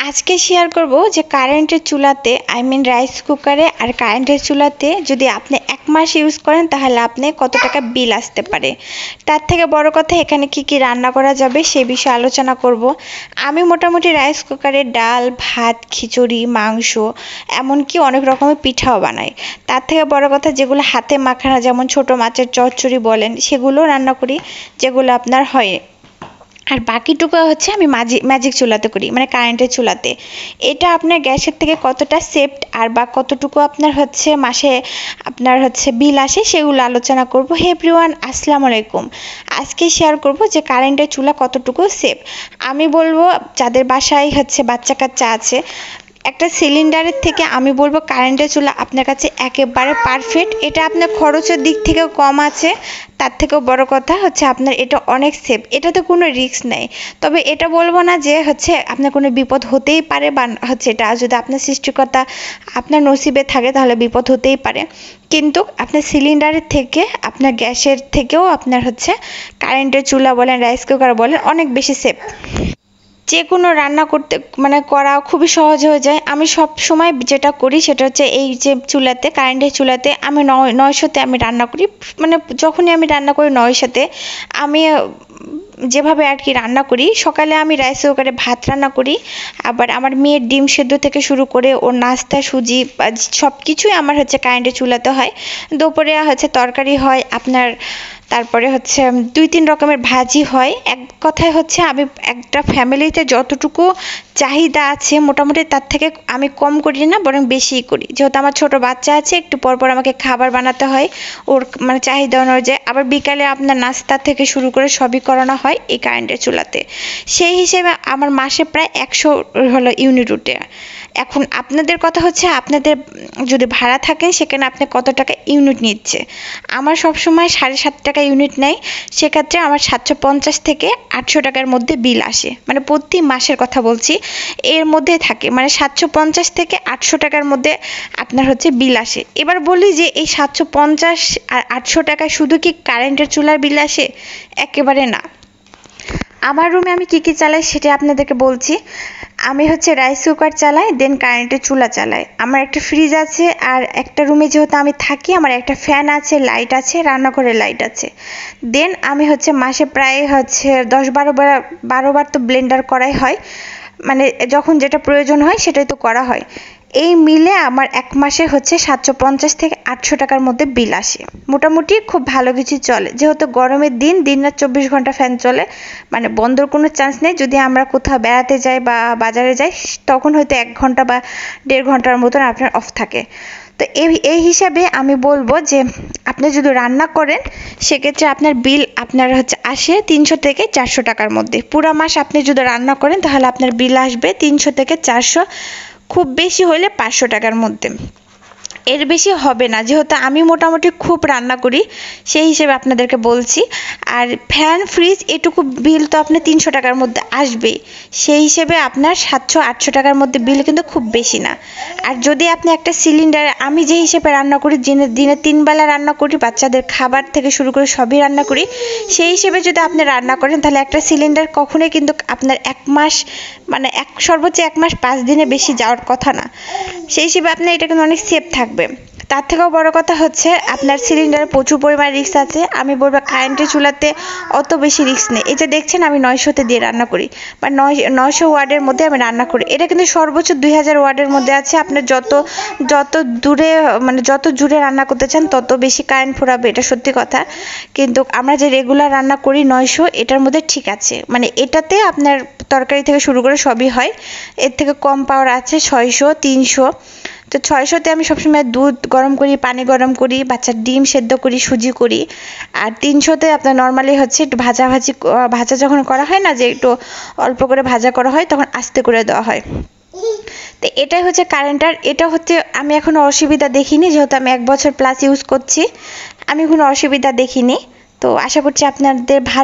আজকে শেয়ার করব যে কারেন্টের চুলাতে রাইস কুকারে আর কারেন্টের চুলাতে যদি আপনি 1 মাস ইউজ করেন তাহলে আপনি কত টাকা বিল আসতে পারে। তার থেকে বড় কথা এখানে কি কি রান্না করা যাবে সে বিষয়ে আলোচনা করব। আমি মোটামুটি রাইস কুকারে ডাল, ভাত, খিচুড়ি, মাংস, এমনকি অনেক রকমের পিঠাও বানাই। তার থেকে বড় কথা যেগুলো হাতে মাখানো, যেমন ছোট মাছের চচ্চড়ি বলেন, সেগুলো রান্না করি, যেগুলো আপনার হয়। আর বাকিটুকু হচ্ছে আমি ম্যাজিক চুলাতে করি, মানে কারেন্টের চুলাতে। এটা আপনার গ্যাসের থেকে কতটা সেফট আর বা কতটুকু আপনার হচ্ছে মাসে আপনার হচ্ছে বিল আসে সেগুলো আলোচনা করব। হে এভরিওয়ান, আসসালামু আলাইকুম। আজকে শেয়ার করব যে কারেন্টের চুলা কতটুকু সেফ। আমি বলবো যাদের বাসায় হচ্ছে বাচ্চা কাচ্চা আছে, একটা সিলিন্ডারের থেকে আমি বলবো কারেন্টের চুলা আপনার কাছে একেবারে পারফেক্ট। এটা আপনার খরচের দিক থেকেও কম আছে, তার থেকেও বড় কথা হচ্ছে আপনার এটা অনেক সেফ, এটাতে কোনো রিস্ক নেই। তবে এটা বলবো না যে হচ্ছে আপনার কোনো বিপদ হতেই পারে, বা হচ্ছে এটা যদি আপনার সৃষ্টিকর্তা আপনার নসিবে থাকে তাহলে বিপদ হতেই পারে। কিন্তু আপনার সিলিন্ডারের থেকে, আপনার গ্যাসের থেকেও আপনার হচ্ছে কারেন্টের চুলা বলেন, রাইস কুকার বলেন, অনেক বেশি সেফ। যে কোনো রান্না করতে করা খুবই সহজ হয়ে যায়। আমি সব সময় যেটা করি সেটা হচ্ছে এই যে চুলাতে, কারেন্টের চুলাতে আমি 900-তে আমি রান্না করি। মানে যখনই আমি রান্না করি 900-তে আমি যেভাবে আর কি রান্না করি, সকালে আমি রাইস কুকারে ভাত রান্না করি, আবার আমার মেয়ের ডিম সেদ্ধ থেকে শুরু করে ওর নাস্তা, সুজি, সব কিছুই আমার হচ্ছে কারেন্টের চুলাতে হয়। দুপুরে হচ্ছে তরকারি হয় আপনার, তারপরে হচ্ছে 2-3 রকমের ভাজি হয়। এক কথায় হচ্ছে আমি একটা ফ্যামিলিতে যতটুকু চাহিদা আছে মোটামুটি তার থেকে আমি কম করি না, বরং বেশিই করি। যেহেতু আমার ছোট বাচ্চা আছে, একটু পরপর আমাকে খাবার বানাতে হয় ওর মানে চাহিদা অনুযায়ী। আবার বিকালে আপনার নাস্তা থেকে শুরু করে সবই করানো হয় এই কারেন্টের চুলাতে। সেই হিসেবে আমার মাসে প্রায় 100 হলো ইউনিট উঠে। এখন আপনাদের কথা হচ্ছে আপনাদের যদি ভাড়া থাকেন সেখানে আপনি কত টাকা ইউনিট নিচ্ছে। আমার সবসময় 7.5 টাকা ইউনিট নেয়, সেক্ষেত্রে আমার 750 থেকে 800 টাকার মধ্যে বিল আসে। মানে প্রতি মাসের কথা বলছি, এর মধ্যে থাকে, মানে 750 থেকে 800 টাকার মধ্যে আপনার হচ্ছে বিল আসে। এবার বলি যে এই 750 আর 800 টাকায় শুধু কি কারেন্টের চুলার বিল আসে? একেবারে না। আমার রুমে আমি কি কি চালাই সেটা আপনাদেরকে বলছি। আমি হচ্ছে রাইস কুকার চালাই, দেন কারেন্টের চুলা চালাই। আমার একটা ফ্রিজ আছে, আর একটা রুমে যেহেতু আমি থাকি আমার একটা ফ্যান আছে, লাইট আছে, রান্নাঘরের লাইট আছে। দেন আমি হচ্ছে মাসে প্রায় হচ্ছে 10-12 বার তো ব্লেন্ডার করাই হয়, মানে যখন যেটা প্রয়োজন হয় সেটাই তো করা হয়। এই মিলে আমার 1 মাসে হচ্ছে 750 থেকে 800 টাকার মধ্যে বিল আসে। মোটামুটি খুব ভালো কিছু চলে, যেহেতু গরমের দিন রাত 24 ঘন্টা ফ্যান চলে, মানে বন্ধর কোনো চান্স নেই। যদি আমরা কোথাও বেড়াতে যাই বা বাজারে যাই তখন হয়তো 1 ঘন্টা বা 1.5 ঘন্টার মতন আপনার অফ থাকে। তো এই হিসাবে আমি বলবো যে আপনি যদি রান্না করেন সেক্ষেত্রে আপনার বিল আপনার হচ্ছে আসে 300 থেকে 400 টাকার মধ্যে। পুরো মাস আপনি যদি রান্না করেন তাহলে আপনার বিল আসবে 300 থেকে 400, খুব বেশি হলে 500 টাকার মধ্যে। এর বেশি হবে না, যেহেতু আমি মোটামুটি খুব রান্না করি সেই হিসেবে আপনাদেরকে বলছি। আর ফ্যান, ফ্রিজ, এটুকু বিল তো আপনার 300 টাকার মধ্যে আসবেই। সেই হিসেবে আপনার 700-800 টাকার মধ্যে বিল কিন্তু খুব বেশি না। আর যদি আপনি একটা সিলিন্ডারে, আমি যে হিসেবে রান্না করি, দিনে 3 বেলা রান্না করি, বাচ্চাদের খাবার থেকে শুরু করে সবই রান্না করি, সেই হিসেবে যদি আপনি রান্না করেন তাহলে একটা সিলিন্ডার কখনোই কিন্তু আপনার 1 মাস, মানে সর্বোচ্চ 1 মাস 5 দিনে বেশি যাওয়ার কথা না। সেই হিসেবে আপনার এটা কিন্তু অনেক সেফ থাকবে। তার থেকেও বড় কথা হচ্ছে আপনার সিলিন্ডারে প্রচুর পরিমাণ রিস্ক আছে। আমি বলবো কারেন্টের চুলাতে অত বেশি রিস্ক নেই। এই যে দেখছেন আমি 900-তে দিয়ে রান্না করি, বা 900 ওয়াটের মধ্যে আমি রান্না করি। এটা কিন্তু সর্বোচ্চ 2000 ওয়াটের মধ্যে আছে। আপনার যত দূরে, মানে যত জুড়ে রান্না করতে চান তত বেশি কারেন্ট ফুরাবে, এটা সত্যি কথা। কিন্তু আমরা যে রেগুলার রান্না করি 900, এটার মধ্যে ঠিক আছে। মানে এটাতে আপনার তরকারি থেকে শুরু করে সবই হয়। এর থেকে কম পাওয়ার আছে 600, 300। তো 600-তে আমি সবসময় দুধ গরম করি, পানি গরম করি, বাচ্চার ডিম সেদ্ধ করি, সুজি করি। আর 300-তে আপনার নর্মালি হচ্ছে একটু ভাজা যখন করা হয় না, যে একটু অল্প করে ভাজা করা হয়, তখন আস্তে করে দেওয়া হয়। তো এটাই হচ্ছে কারেন্টার। এটা হচ্ছে আমি এখনো অসুবিধা দেখিনি, যেহেতু আমি 1 বছর প্লাস ইউজ করছি, আমি কোনো অসুবিধা দেখিনি। তো আশা করছি আপনাদের ভালো